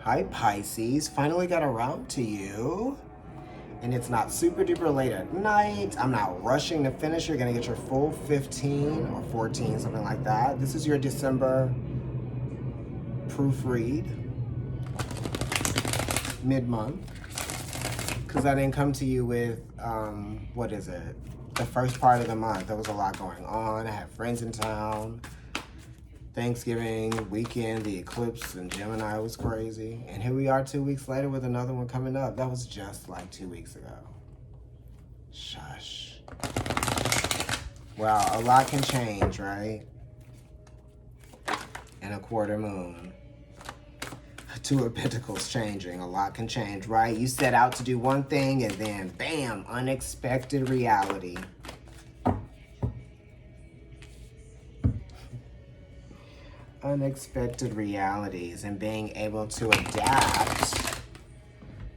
Hi Pisces, finally got around to you. And it's not super duper late at night. I'm not rushing to finish. You're gonna get your full 15 or 14, something like that. This is your December proofread, mid-month. Because I didn't come to you with, what is it? The first part of the month. There was a lot going on. I had friends in town. Thanksgiving weekend, the eclipse in Gemini was crazy. And here we are 2 weeks later with another one coming up. That was just like 2 weeks ago. Shush. Well, a lot can change, right? In a quarter moon. Two of Pentacles changing. A lot can change, right? You set out to do one thing and then, bam, unexpected reality. Unexpected realities and being able to adapt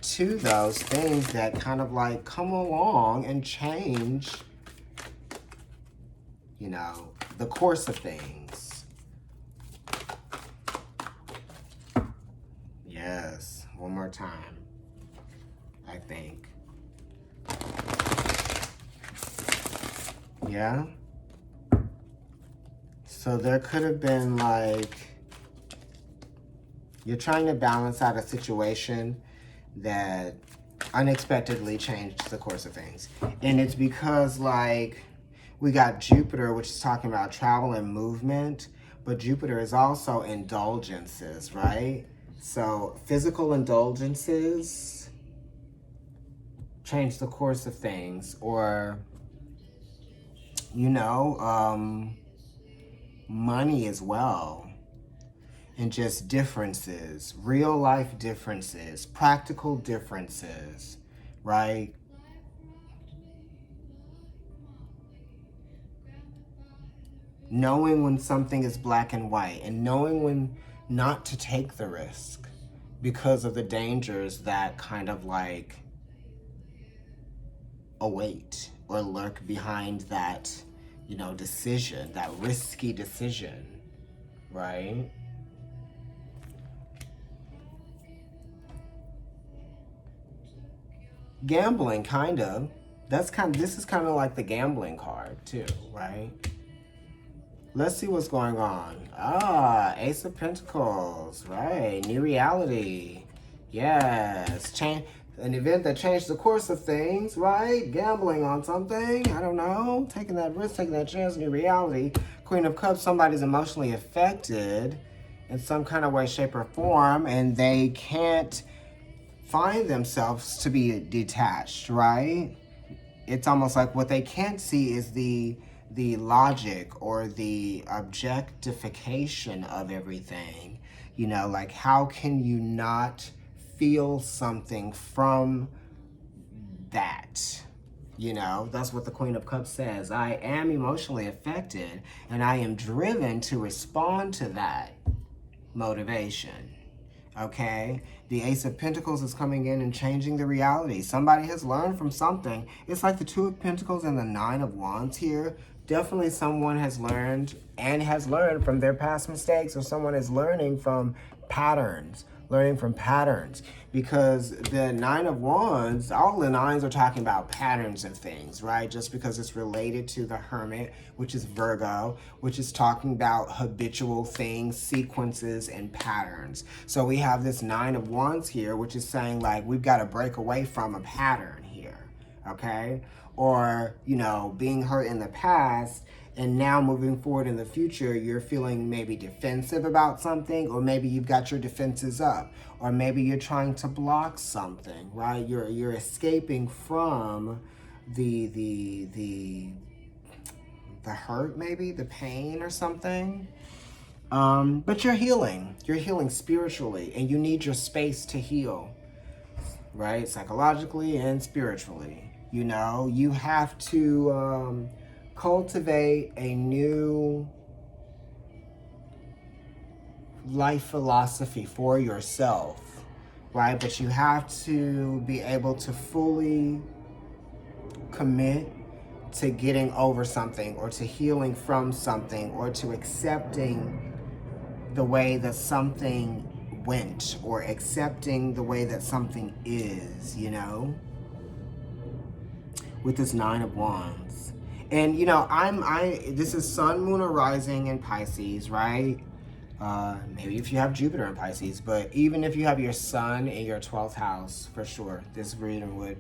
to those things that kind of like come along and change, you know, the course of things. Yes, one more time, I think. Yeah. So there could have been like, you're trying to balance out a situation that unexpectedly changed the course of things. And it's because like, we got Jupiter, which is talking about travel and movement, but Jupiter is also indulgences, right? So physical indulgences change the course of things, or, you know, money as well, and just differences, real life differences, practical differences, right? Knowing when something is black and white, and knowing when not to take the risk because of the dangers that kind of like await or lurk behind that, you know, decision, that risky decision, right? Gambling, kind of. This is kind of like the gambling card too, right? Let's see what's going on. Ah, Ace of Pentacles, right? New reality. Yes, an event that changed the course of things, right? Gambling on something, I don't know. Taking that risk, taking that chance, new reality. Queen of Cups, somebody's emotionally affected in some kind of way, shape, or form, and they can't find themselves to be detached, right? It's almost like what they can't see is the logic or the objectification of everything. You know, like how can you not feel something from that? You know, that's what the Queen of Cups says. I am emotionally affected and I am driven to respond to that motivation. Okay, the Ace of Pentacles is coming in and changing the reality. Somebody has learned from something. It's like the Two of Pentacles and the Nine of Wands here. Definitely someone has learned from their past mistakes, or someone is learning from patterns. Because the Nine of Wands, all the nines are talking about patterns of things, right? Just because it's related to the Hermit, which is Virgo, which is talking about habitual things, sequences, and patterns. So we have this Nine of Wands here, which is saying like, we've got to break away from a pattern here, okay? Or, you know, being hurt in the past, and now moving forward in the future, you're feeling maybe defensive about something, or maybe you've got your defenses up, or maybe you're trying to block something, right? You're escaping from the hurt, maybe the pain or something. But you're healing spiritually, and you need your space to heal, right? Psychologically and spiritually. You know, you have to cultivate a new life philosophy for yourself, right? But you have to be able to fully commit to getting over something, or to healing from something, or to accepting the way that something went, or accepting the way that something is, you know, with this Nine of Wands. And you know, this is Sun, Moon, or Rising in Pisces, right? Maybe if you have Jupiter in Pisces, but even if you have your Sun in your 12th house, for sure, this reading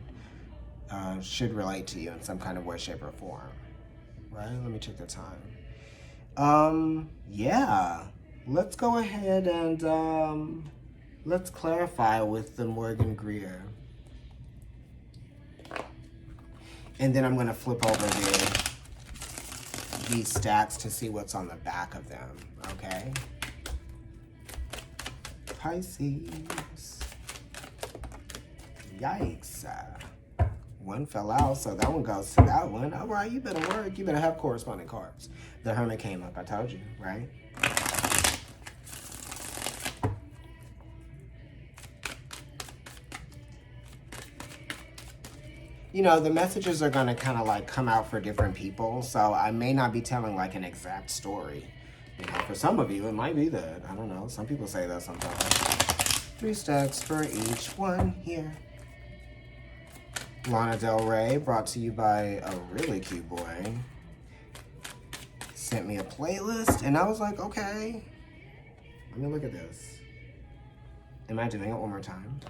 should relate to you in some kind of way, shape, or form, right? Let me check the time. Yeah, let's go ahead and let's clarify with the Morgan Greer. And then I'm going to flip over these stacks to see what's on the back of them, okay? Pisces. Yikes. One fell out, so that one goes to that one. All right, you better work. You better have corresponding cards. The Hermit came up, I told you, right? You know, the messages are going to kind of like come out for different people, so I may not be telling like an exact story. You know, for some of you, it might be that. I don't know. Some people say that sometimes. 3 stacks for each one here. Lana Del Rey, brought to you by a really cute boy. Sent me a playlist, and I was like, okay. Let me look at this. Am I doing it one more time?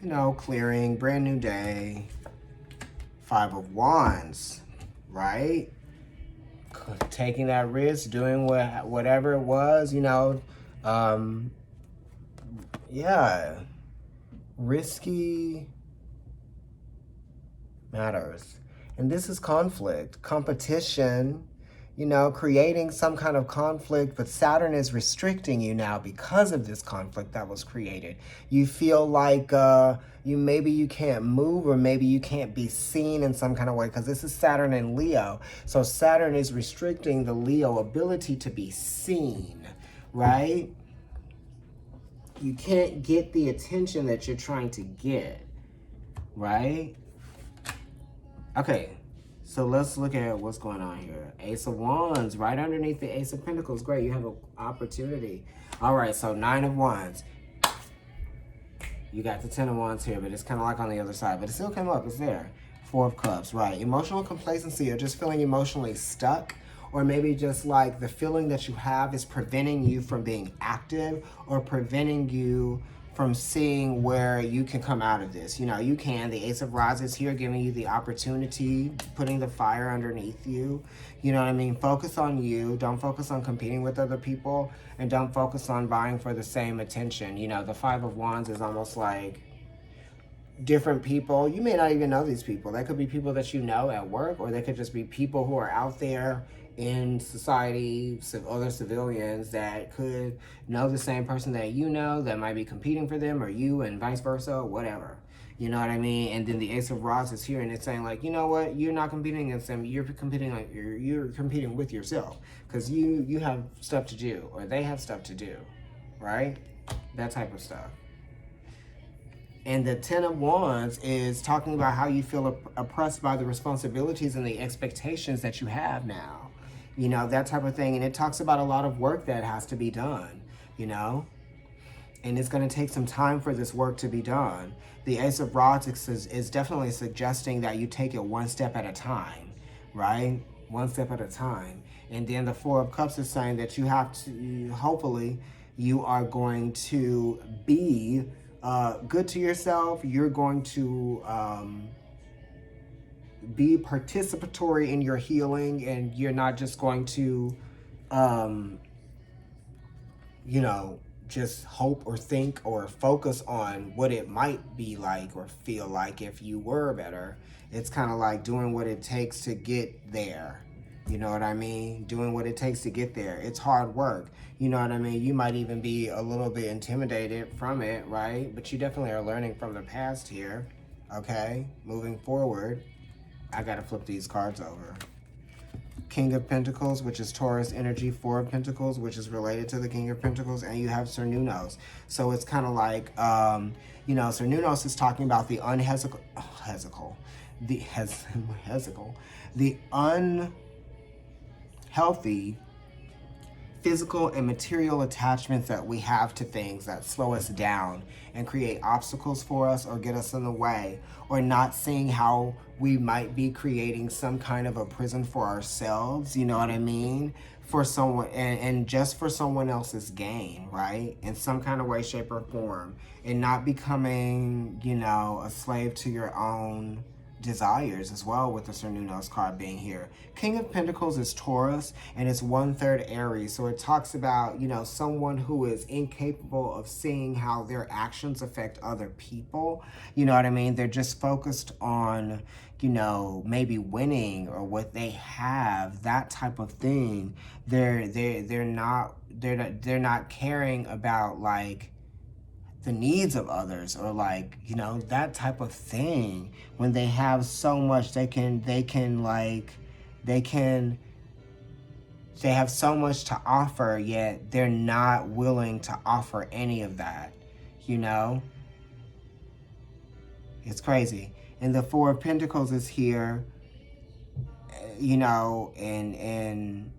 You know, clearing, brand new day. 5 of Wands, right? Taking that risk, doing whatever it was, you know. Yeah. Risky matters. And this is conflict, competition, you know, creating some kind of conflict, but Saturn is restricting you now because of this conflict that was created. You feel like maybe you can't move, or maybe you can't be seen in some kind of way, because this is Saturn and Leo. So Saturn is restricting the Leo ability to be seen, right? You can't get the attention that you're trying to get, right? Okay. So let's look at what's going on here. Ace of Wands, right underneath the Ace of Pentacles. Great, you have an opportunity. All right, so 9 of Wands. You got the 10 of Wands here, but it's kind of like on the other side. But it still came up, it's there. 4 of Cups, right. Emotional complacency, or just feeling emotionally stuck. Or maybe just like the feeling that you have is preventing you from being active, or preventing you from seeing where you can come out of this. You know, you can. The Ace of Rods is here, giving you the opportunity, putting the fire underneath you. You know what I mean? Focus on you. Don't focus on competing with other people, and don't focus on vying for the same attention. You know, the 5 of Wands is almost like different people. You may not even know these people. They could be people that you know at work, or they could just be people who are out there in society, other civilians that could know the same person that you know, that might be competing for them, or you, and vice versa, whatever. You know what I mean? And then the Ace of Rods is here, and it's saying like, you know what? You're not competing against them. You're competing like you're competing with yourself, because you have stuff to do, or they have stuff to do, right? That type of stuff. And the 10 of Wands is talking about how you feel oppressed by the responsibilities and the expectations that you have now. You know, that type of thing. And it talks about a lot of work that has to be done, you know. And it's going to take some time for this work to be done. The Ace of Rods is definitely suggesting that you take it one step at a time, right? One step at a time. And then the 4 of Cups is saying that you have to, hopefully, you are going to be good to yourself. You're going to be participatory in your healing, and you're not just going to, you know, just hope or think or focus on what it might be like or feel like if you were better. It's kind of like doing what it takes to get there. You know what I mean? Doing what it takes to get there. It's hard work. You know what I mean? You might even be a little bit intimidated from it, right? But you definitely are learning from the past here, okay? Moving forward. I gotta flip these cards over. King of Pentacles, which is Taurus energy, Four of Pentacles, which is related to the King of Pentacles, and you have Cernunnos. So it's kind of like, you know, Cernunnos is talking about the the unhealthy physical and material attachments that we have to things that slow us down and create obstacles for us or get us in the way, or not seeing how we might be creating some kind of a prison for ourselves, you know what I mean? For someone, and just for someone else's gain, right? In some kind of way, shape, or form, and not becoming, you know, a slave to your own desires as well, with the Cernunnos card being here. King of Pentacles is Taurus, and it's 1/3 Aries. So it talks about, you know, someone who is incapable of seeing how their actions affect other people. You know what I mean? They're just focused on, you know, maybe winning or what they have, that type of thing. They're not caring about like the needs of others, or like, you know, that type of thing. When they have so much, they have so much to offer, yet they're not willing to offer any of that, you know? It's crazy. And the Four of Pentacles is here, you know, and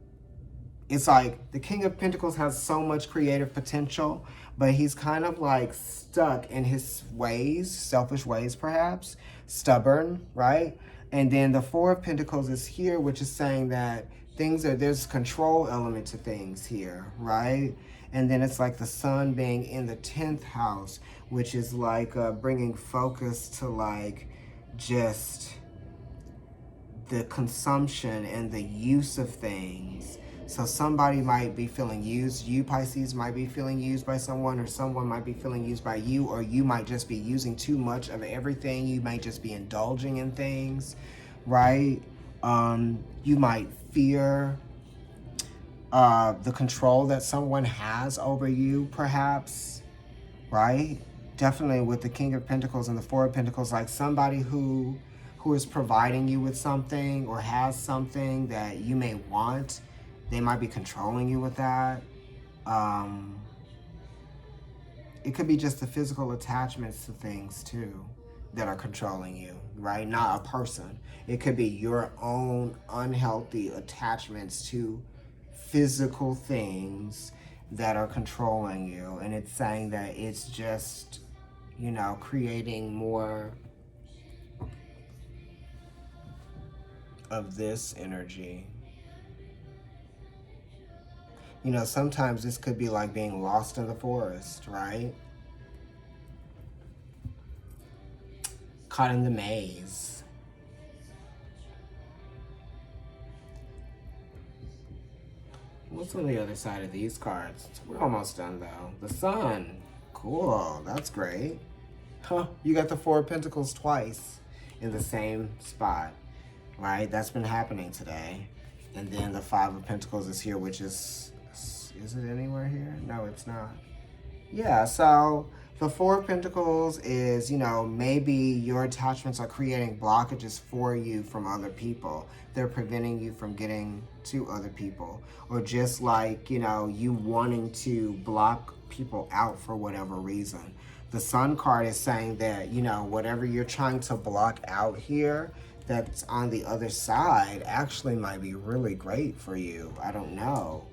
it's like the King of Pentacles has so much creative potential, but he's kind of like stuck in his ways, selfish ways perhaps, stubborn, right? And then the Four of Pentacles is here, which is saying that there's control element to things here, right? And then it's like the sun being in the 10th house, which is like bringing focus to like just the consumption and the use of things. So somebody might be feeling used. You, Pisces, might be feeling used by someone, or someone might be feeling used by you, or you might just be using too much of everything. You might just be indulging in things, right? You might fear the control that someone has over you, perhaps, right? Definitely with the King of Pentacles and the Four of Pentacles, like somebody who is providing you with something or has something that you may want. They might be controlling you with that. It could be just the physical attachments to things too that are controlling you, right? Not a person. It could be your own unhealthy attachments to physical things that are controlling you. And it's saying that it's just, you know, creating more of this energy. You know, sometimes this could be like being lost in the forest, right? Caught in the maze. What's on the other side of these cards? We're almost done though. The Sun. Cool, that's great. Huh, you got the Four of Pentacles twice in the same spot, right? That's been happening today. And then the Five of Pentacles is here, which is it anywhere here? No, it's not. Yeah, so the Four of Pentacles is, you know, maybe your attachments are creating blockages for you from other people. They're preventing you from getting to other people. Or just like, you know, you wanting to block people out for whatever reason. The Sun card is saying that, you know, whatever you're trying to block out here, that's on the other side actually might be really great for you. I don't know.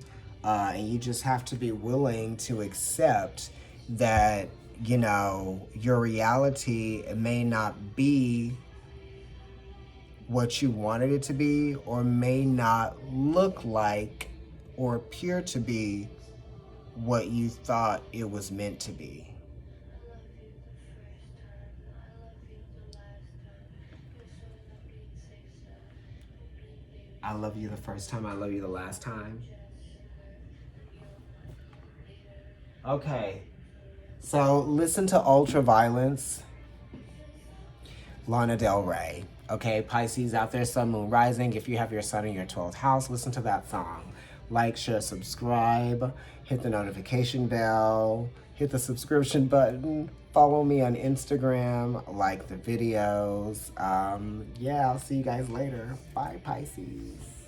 And you just have to be willing to accept that, you know, your reality may not be what you wanted it to be, or may not look like or appear to be what you thought it was meant to be. I love you the first time, I love you the last time. Okay, so listen to Ultraviolence, Lana Del Rey. Okay, Pisces out there, Sun, Moon, Rising. If you have your Sun in your 12th house, listen to that song. Like, share, subscribe, hit the notification bell, hit the subscription button, follow me on Instagram, like the videos. Yeah, I'll see you guys later. Bye, Pisces.